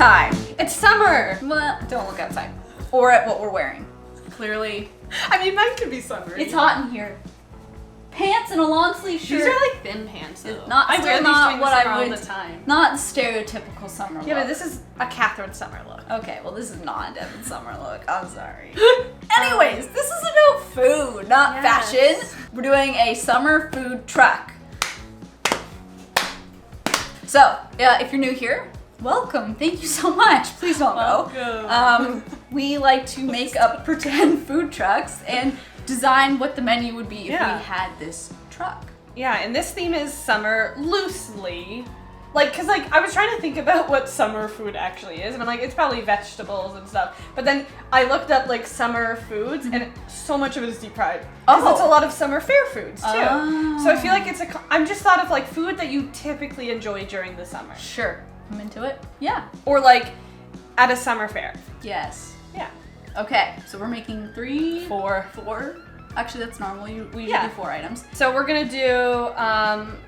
time. It's summer. Well, don't look outside. Or at what we're wearing. Clearly. I mean, mine could be summer. It's hot in here. Pants and a long sleeve shirt. These are like thin pants though. I wear these not what I would, all the time. Not stereotypical summer look. Yeah, but this is a Catherine summer look. Okay, well this is not a Devin summer look. I'm sorry. Anyways, this is about food, not fashion. We're doing a summer food truck. So, if you're new here, welcome. Thank you so much. Please don't go. We like to make up pretend food trucks and design what the menu would be if we had this truck. Yeah, and this theme is summer loosely. Like, cause like I was trying to think about what summer food actually is, and I'm like, it's probably vegetables and stuff. But then I looked up like summer foods, and so much of it is deep fried. Cause it's a lot of summer fair foods too. So I feel like I'm just thought of like food that you typically enjoy during the summer. Sure, I'm into it. Yeah. Or like at a summer fair. Yes. Yeah. Okay, so we're making four. Actually, that's normal. We usually do 4 items. So we're gonna do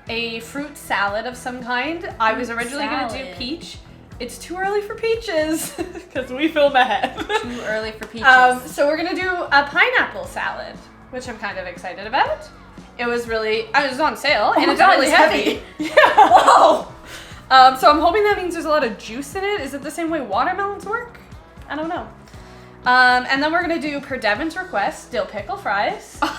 a fruit salad of some kind. I was originally gonna do peach. It's too early for peaches because we film ahead. Too early for peaches. So we're gonna do a pineapple salad, which I'm kind of excited about. It was on sale and it's really heavy. Yeah. Whoa. So I'm hoping that means there's a lot of juice in it. Is it the same way watermelons work? I don't know. And then we're gonna do, per Devin's request, dill pickle fries. Not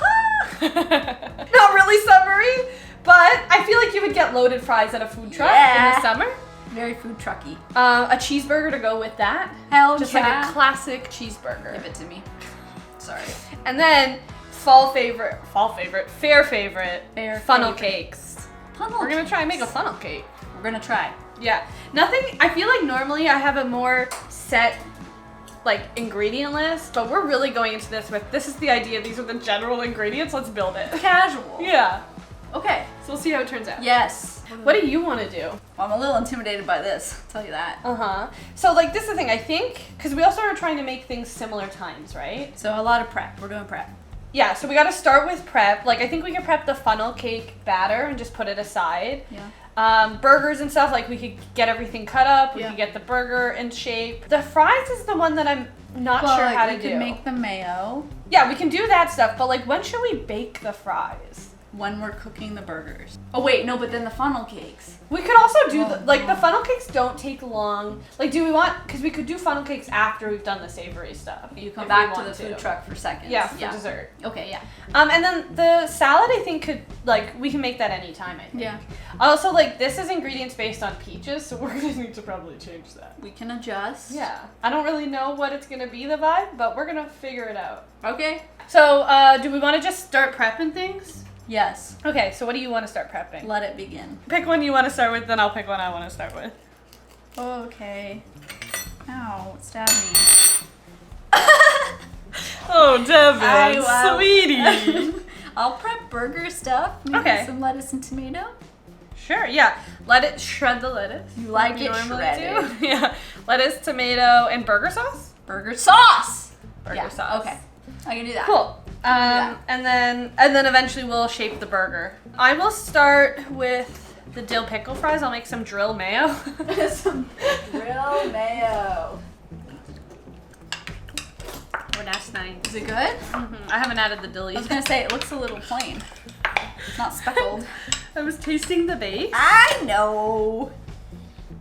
really summery, but I feel like you would get loaded fries at a food truck in the summer. Very food trucky. A cheeseburger to go with that. Just like a classic cheeseburger. Give it to me. Sorry. And then fair favorite, funnel cakes. We're gonna try and make a funnel cake. We're gonna try. Yeah. I feel like normally I have a more set like ingredient list, but we're really going into this is the idea, these are the general ingredients, let's build it. Casual. Yeah. Okay. So we'll see how it turns out. Yes. What do you want to do? Well, I'm a little intimidated by this, I'll tell you that. So like this is the thing, I think, because we also are trying to make things similar times, right? So a lot of prep, we're doing prep. Yeah, so we got to start with prep. Like I think we could prep the funnel cake batter and just put it aside. Yeah. Burgers and stuff, like we could get everything cut up, we could get the burger in shape. The fries is the one that I'm not sure how to do. We can make the mayo. Yeah, we can do that stuff, but like when should we bake the fries? When we're cooking the burgers. Oh wait, no, but then the funnel cakes. We could also do the funnel cakes don't take long. Like do we want, because we could do funnel cakes after we've done the savory stuff. You come back to the food truck for seconds. Yeah, for dessert. Okay, yeah. And then the salad I think we can make that anytime, I think. Yeah. Also like this is ingredients based on peaches, so we're gonna need to probably change that. We can adjust. Yeah. I don't really know what it's gonna be the vibe, but we're gonna figure it out. Okay. So do we want to just start prepping things? Yes. Okay, so what do you want to start prepping? Let it begin. Pick one you want to start with, then I'll pick one I want to start with. Okay. Ow, stab me. Oh, Devin, sweetie. I'll prep burger stuff. Maybe some lettuce and tomato. Sure, yeah. Shred the lettuce. You like it shredded. Yeah. Lettuce, tomato, and burger sauce? Burger sauce! Burger sauce. Okay. I can do that. Cool. And then eventually we'll shape the burger. I will start with the dill pickle fries. I'll make some drill mayo. Some drill mayo. Oh, that's nice. Is it good? Mm-hmm. I haven't added the dill yet. I was gonna say, it looks a little plain. It's not speckled. I was tasting the base. I know.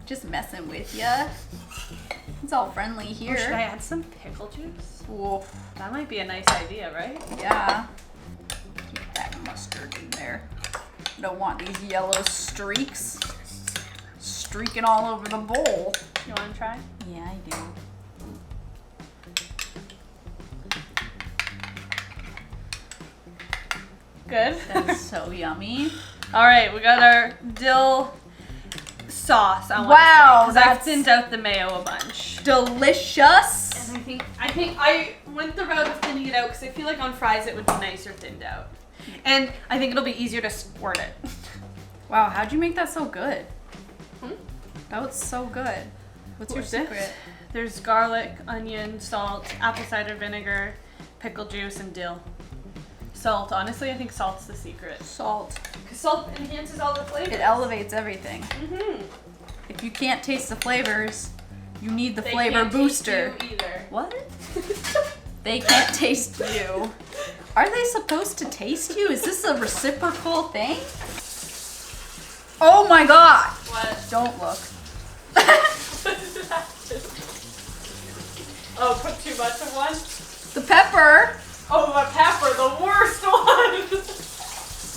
Just messing with ya. It's all friendly here. Oh, should I add some pickle juice? Whoa. That might be a nice idea, right? Yeah. Keep that mustard in there. Don't want these yellow streaks streaking all over the bowl. You want to try? Yeah, I do. Good. That's so yummy. All right, we got our dill sauce. Wow, I've thinned out the mayo a bunch. Delicious. And I think I went the route of thinning it out because I feel like on fries it would be nicer thinned out, and I think it'll be easier to squirt it. Wow, how'd you make that so good? That was so good. What's your secret? There's garlic, onion, salt, apple cider vinegar, pickle juice, and dill. Salt. Honestly, I think salt's the secret. Salt. Because salt enhances all the flavors. It elevates everything. Mm-hmm. If you can't taste the flavors, You need the They flavor can't booster. taste you either. What? They can't taste you. Are they supposed to taste you? Is this a reciprocal thing? Oh my god! What? Don't look. Oh, put too much of one? The pepper! Oh, the pepper, the worst one!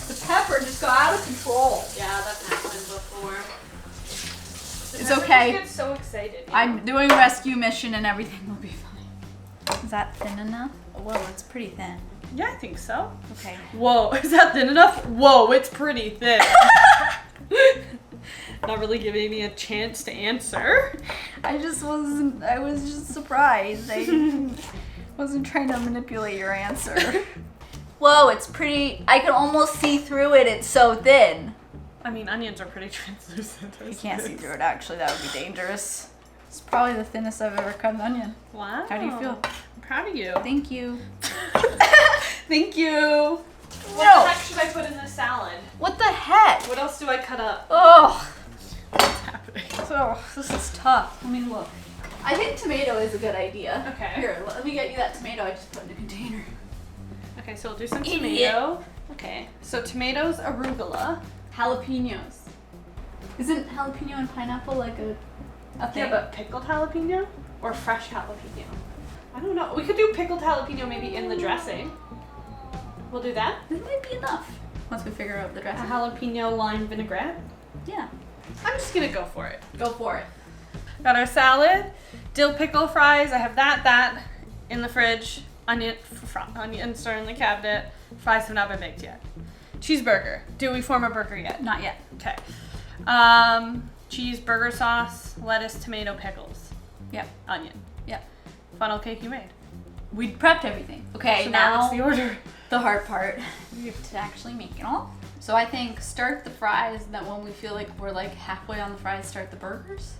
The pepper just got out of control. Yeah, that's happened before. It's okay. I get so excited. I'm doing a rescue mission and everything will be fine. Is that thin enough? Whoa, it's pretty thin. Yeah, I think so. Okay. Whoa, is that thin enough? Whoa, it's pretty thin. Not really giving me a chance to answer. I was just surprised. I wasn't trying to manipulate your answer. Whoa, it's pretty, I can almost see through it. It's so thin. I mean, onions are pretty translucent. You can't see through it, actually. That would be dangerous. It's probably the thinnest I've ever cut an onion. Wow. How do you feel? I'm proud of you. Thank you. Thank you. What the heck should I put in this salad? What the heck? What else do I cut up? Oh. What's happening? Oh, this is tough. Let me look. I think tomato is a good idea. Okay. Here, let me get you that tomato I just put in a container. Okay, so we'll do some Idiot. tomato. Okay, so tomatoes, arugula. Jalapenos. Isn't jalapeno and pineapple like a thing? Yeah, but pickled jalapeno or fresh jalapeno? I don't know. We could do pickled jalapeno maybe in the dressing. We'll do that. This might be enough. Once we figure out the A dressing. jalapeno lime vinaigrette. Yeah. I'm just gonna go for it. Go for it. Got our salad, dill pickle fries. I have that in the fridge. Onions are in the cabinet. Fries have not been baked yet. Cheeseburger. Do we form a burger yet? Not yet. Okay. Cheeseburger sauce, lettuce, tomato, pickles. Yep. Onion. Yep. Funnel cake you made. We prepped everything. Okay, So now what's the order? the hard part. We have to actually make it all. So I think start the fries, and then when we feel like we're like halfway on the fries, start the burgers.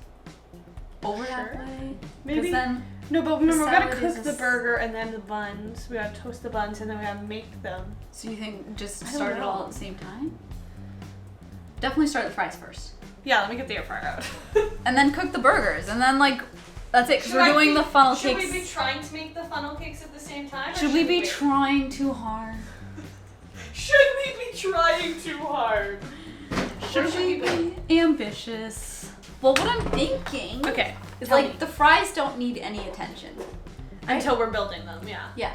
Over halfway. Maybe. Because then No, but remember, we gotta salad is cook a the burger and then the buns. We gotta toast the buns and then we gotta make them. So you think just I don't start it all know. at the same time? Definitely start the fries first. Yeah, let me get the air fryer out. And then cook the burgers. And then like, that's it, because we're doing the funnel cakes. Should we be trying to make the funnel cakes at the same time? Should we be trying too hard? Should we be trying too hard? Should we be ambitious? Well, what I'm thinking Okay. is tell like me. the fries don't need any attention. Until we're building them, yeah. Yeah.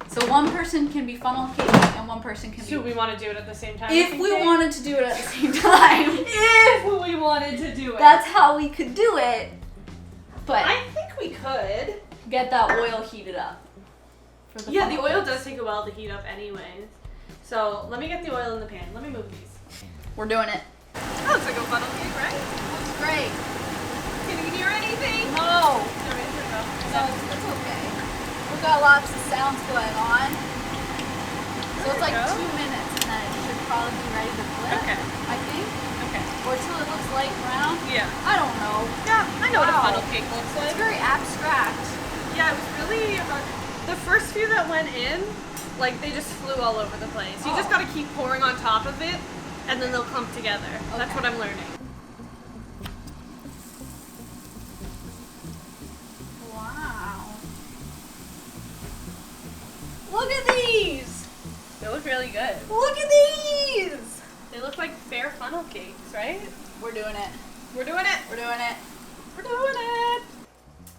So one person can be funnel cake and one person can So be. we want to do it at the same time? If we wanted to do it at the same time. If we wanted to do it. That's how we could do it. But I think we could. get that oil heated up. For the Yeah, the funnel oil cakes. does take a while to heat up anyways. So let me get the oil in the pan. Let me move these. We're doing it. That looks like a funnel cake, right? Looks great. Can you hear anything? No. No, No, it's okay. We've got lots of sounds going on. So it's like 2 minutes and then it should probably be ready to flip. Okay. I think. Okay. Or till it looks light brown. Yeah. I don't know. Yeah, I know what a Wow. funnel cake looks like. It's very abstract. Yeah, it was really the first few that went in, like they just flew all over the place. You just Oh. gotta keep pouring on top of it, and then they'll clump together. That's Okay. what I'm learning. Wow. Look at these! They look really good. Look at these! They look like fair funnel cakes, right? We're doing it. We're doing it. We're doing it. We're doing it.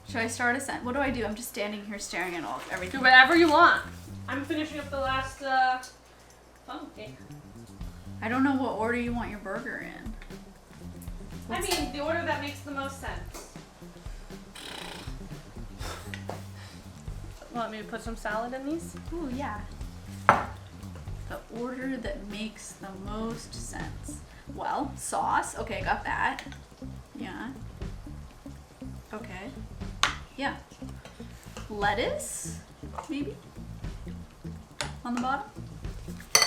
Should I start a scent? What do I do? I'm just standing here staring at all Do everything. whatever you want. I'm finishing up the last funnel cake. I don't know what order you want your burger in. I mean, the order that makes the most sense. Want me to put some salad in these? Ooh, yeah. The order that makes the most sense. Well, sauce. Okay, got that. Yeah. Okay. Yeah. Lettuce, maybe? On the bottom?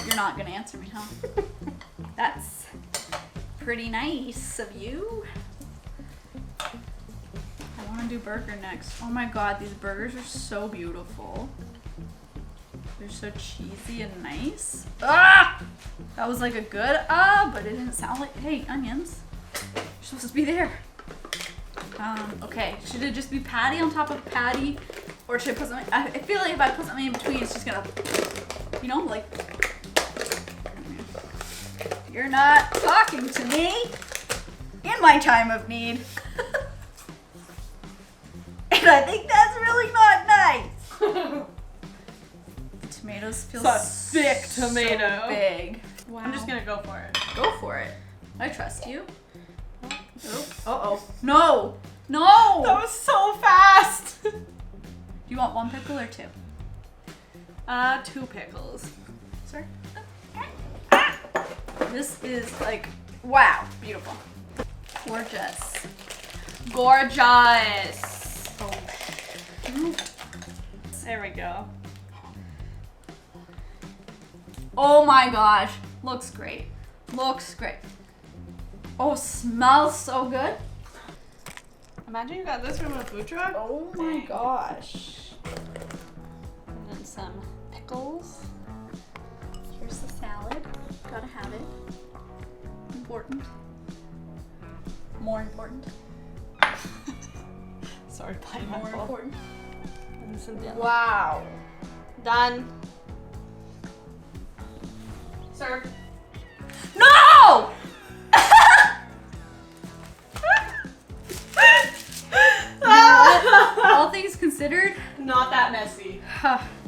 You're not gonna answer me, huh? That's pretty nice of you. I wanna do burger next. Oh my god, these burgers are so beautiful. They're so cheesy and nice. Ah! That was like a good but it didn't sound like, hey, onions. You're supposed to be there. Okay, should it just be patty on top of patty? Or should I put something, I feel like if I put something in between, it's just gonna, you know, like, you're not talking to me in my time of need. And I think that's really not nice. The tomatoes feel It's a thick tomato. So big. Wow. I'm just gonna go for it. Go for it. I trust you. Oh. Uh-oh. No! No! That was so fast! Do you want 1 pickle or 2? 2 pickles. Sir? This is like, wow, beautiful. Gorgeous. Gorgeous. Oh. There we go. Oh my gosh. Looks great. Looks great. Oh, smells so good. Imagine you got this from a food truck. Oh my gosh. And then some pickles. Here's the salad. Gotta have it. Important. More important. Sorry, More pineapple. important. And some dill. Wow. Done. Sir. No! All things considered, Not that messy.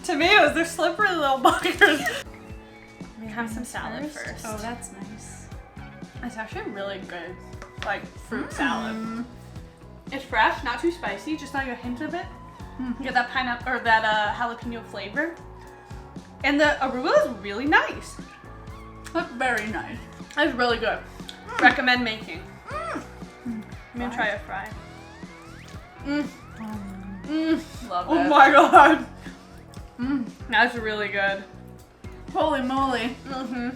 Tomatoes, they're slippery little buggers. We have some salad first. Oh, that's nice. It's actually really good, like fruit salad. It's fresh, not too spicy, just like a hint of it. You get that pineapple or that jalapeno flavor, and the arugula is really nice. That's very nice. It's really good. Recommend making. I'm gonna try a fry. Love Oh it. my god. That's really good. Holy moly. Mm-hmm.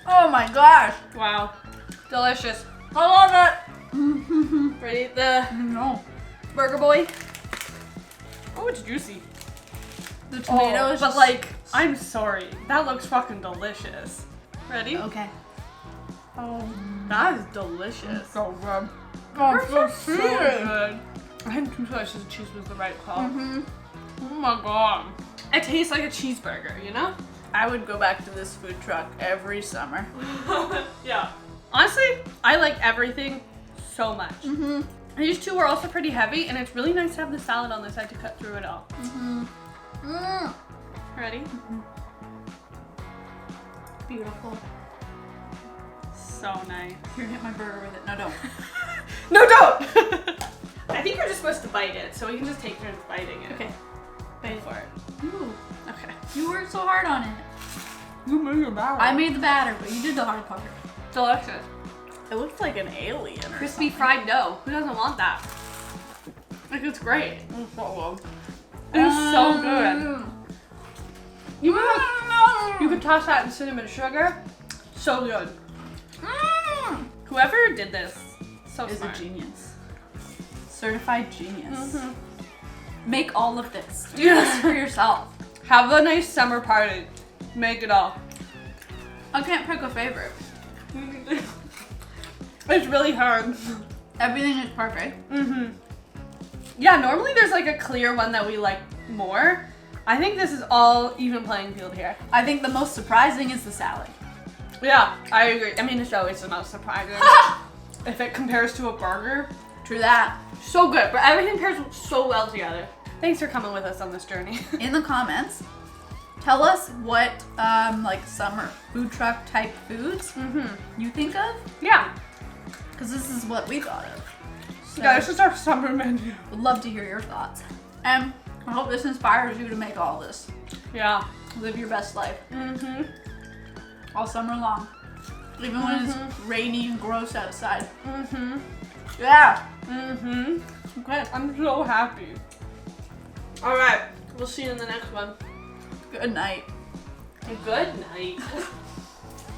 Oh my gosh. Wow. Delicious. I love it. Ready to eat the No. burger boy? Oh, it's juicy. The tomatoes. but like, I'm sorry. That looks fucking delicious. Ready? Okay. Oh, That is delicious. so good. Oh, so good. I think 2 slices of cheese was the right call. Oh my god. It tastes like a cheeseburger, you know? I would go back to this food truck every summer. Yeah. Honestly, I like everything so much. These 2 are also pretty heavy, and it's really nice to have the salad on the side to cut through it all. Ready? Beautiful. So nice. Here, hit my burger with it. No, don't. No, don't! I think you're just supposed to bite it, so we can just take turns biting it. Okay. Bite for it. Ooh, Okay. you worked so hard on it. You made your batter. I made the batter, but you did the hard part. Delicious. It looks like an alien. Or Crispy fried dough. Who doesn't want that? Like, it's great. It's so good. You could toss that in cinnamon sugar. So good. Whoever did this, so Is smart. a genius. Certified genius. Make all of this. Do Yeah. this for yourself. Have a nice summer party. Make it all. I can't pick a favorite. It's really hard. Everything is perfect. Yeah, normally there's like a clear one that we like more. I think this is all even playing field here. I think the most surprising is the salad. Yeah, I agree. I mean, it's always the most surprising. If it compares to a burger. True that. So good, but everything pairs so well together. Thanks for coming with us on this journey. In the comments, tell us what like summer food truck type foods you think of, Yeah. because this is what we thought of. So Yeah, this is our summer menu. would love to hear your thoughts. And I hope this inspires you to make all this. Yeah. Live your best life. All summer long. Even when it's rainy and gross outside. Yeah. Okay, I'm so happy. All right, we'll see you in the next one. Good night. Good night.